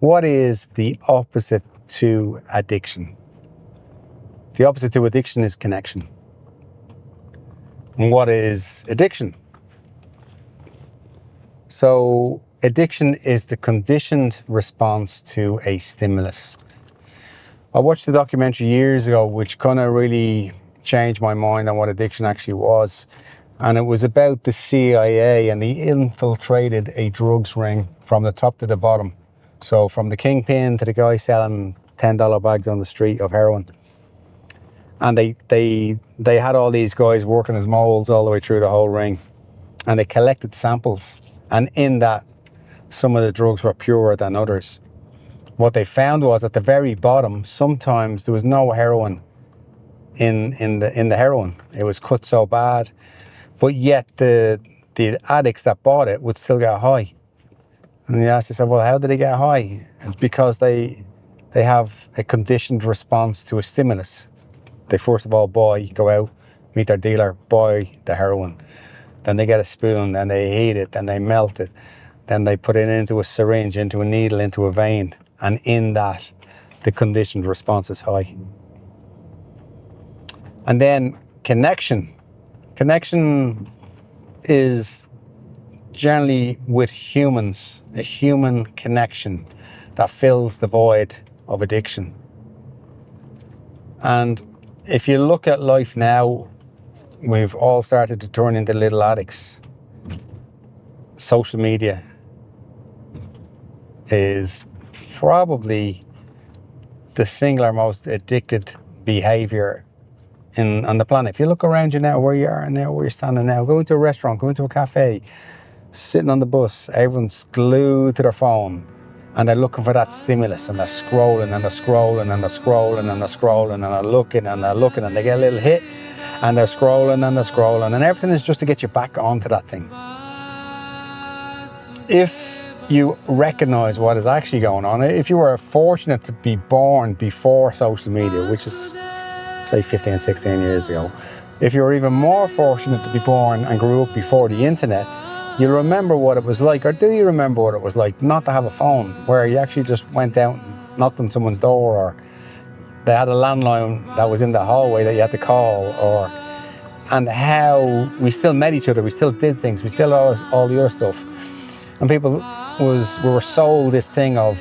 What is the opposite to addiction? The opposite to addiction is connection. And what is addiction? So addiction is the conditioned response to a stimulus. I watched a documentary years ago which kind of really changed my mind on what addiction actually was. And it was about the CIA, and they infiltrated a drugs ring from the top to the bottom. So from the kingpin to the guy selling $10 bags on the street of heroin. And they had all these guys working as moles all the way through the whole ring. And they collected samples. And in that, some of the drugs were purer than others. What they found was at the very bottom, sometimes there was no heroin in the heroin. It was cut so bad. But yet the addicts that bought it would still get high. And they asked themselves, well, how did they get high? It's because they have a conditioned response to a stimulus. They first of all go out, meet their dealer, buy the heroin. Then they get a spoon, then they heat it, then they melt it. Then they put it into a syringe, into a needle, into a vein. And in that, the conditioned response is high. And then connection. Connection is generally with humans, a human connection that fills the void of addiction. And if you look at life now, we've all started to turn into little addicts. Social media is probably the singular most addicted behavior on the planet. If you look around you now, where you are now, where you're standing now, go into a restaurant, go into a cafe, sitting on the bus, everyone's glued to their phone and they're looking for that stimulus, and they're scrolling and they're scrolling and they're scrolling and they're scrolling and they're looking and they're looking, and they get a little hit and they're scrolling and they're scrolling, and everything is just to get you back onto that thing. If you recognize what is actually going on, if you were fortunate to be born before social media, which is say 15, 16 years ago, if you were even more fortunate to be born and grew up before the internet, you'll remember what it was like, or do you remember what it was like not to have a phone, where you actually just went out and knocked on someone's door, or they had a landline that was in the hallway that you had to call, and how we still met each other, we still did things, we still all the other stuff. And we were sold this thing of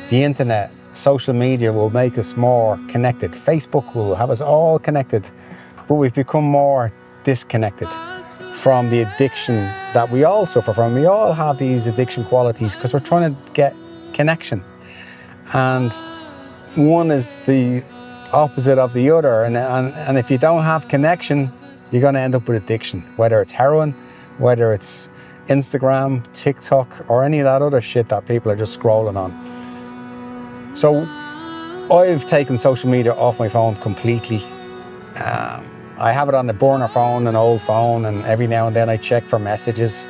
the internet, social media will make us more connected. Facebook will have us all connected, but we've become more disconnected from the addiction that we all suffer from. We all have these addiction qualities because we're trying to get connection. And one is the opposite of the other. And if you don't have connection, you're going to end up with addiction, whether it's heroin, whether it's Instagram, TikTok, or any of that other shit that people are just scrolling on. So I've taken social media off my phone completely. I have it on the burner phone, an old phone, and every now and then I check for messages.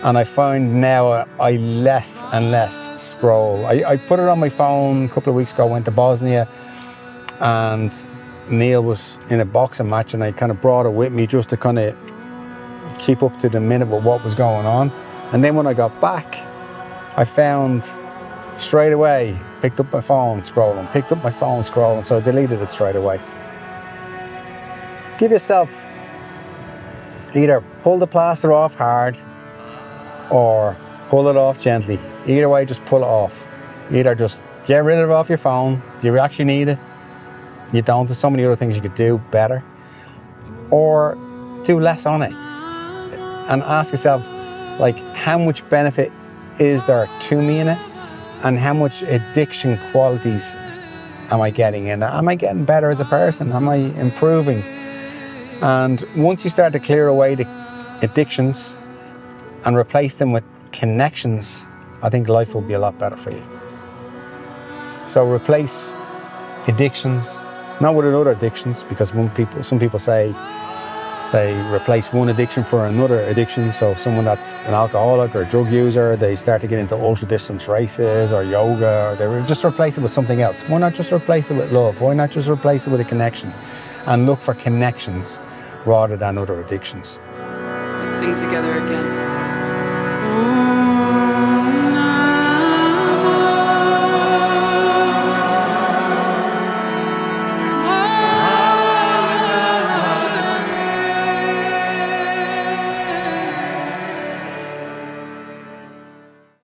And I find now I less and less scroll. I put it on my phone a couple of weeks ago, went to Bosnia, and Neil was in a boxing match, and I kind of brought it with me just to kind of keep up to the minute with what was going on. And then when I got back, I found straight away, picked up my phone scrolling, so I deleted it straight away. Give yourself, either pull the plaster off hard or pull it off gently. Either way, just pull it off. Either just get rid of it off your phone. Do you actually need it? You don't. There's so many other things you could do better. Or do less on it. And ask yourself, like, how much benefit is there to me in it? And how much addiction qualities am I getting in it? Am I getting better as a person? Am I improving? And once you start to clear away the addictions and replace them with connections, I think life will be a lot better for you. So replace addictions, not with other addictions, because some people say they replace one addiction for another addiction. So if someone that's an alcoholic or a drug user, they start to get into ultra distance races or yoga, or they just replace it with something else. Why not just replace it with love? Why not just replace it with a connection? And look for connections rather than other addictions. Let's sing together again.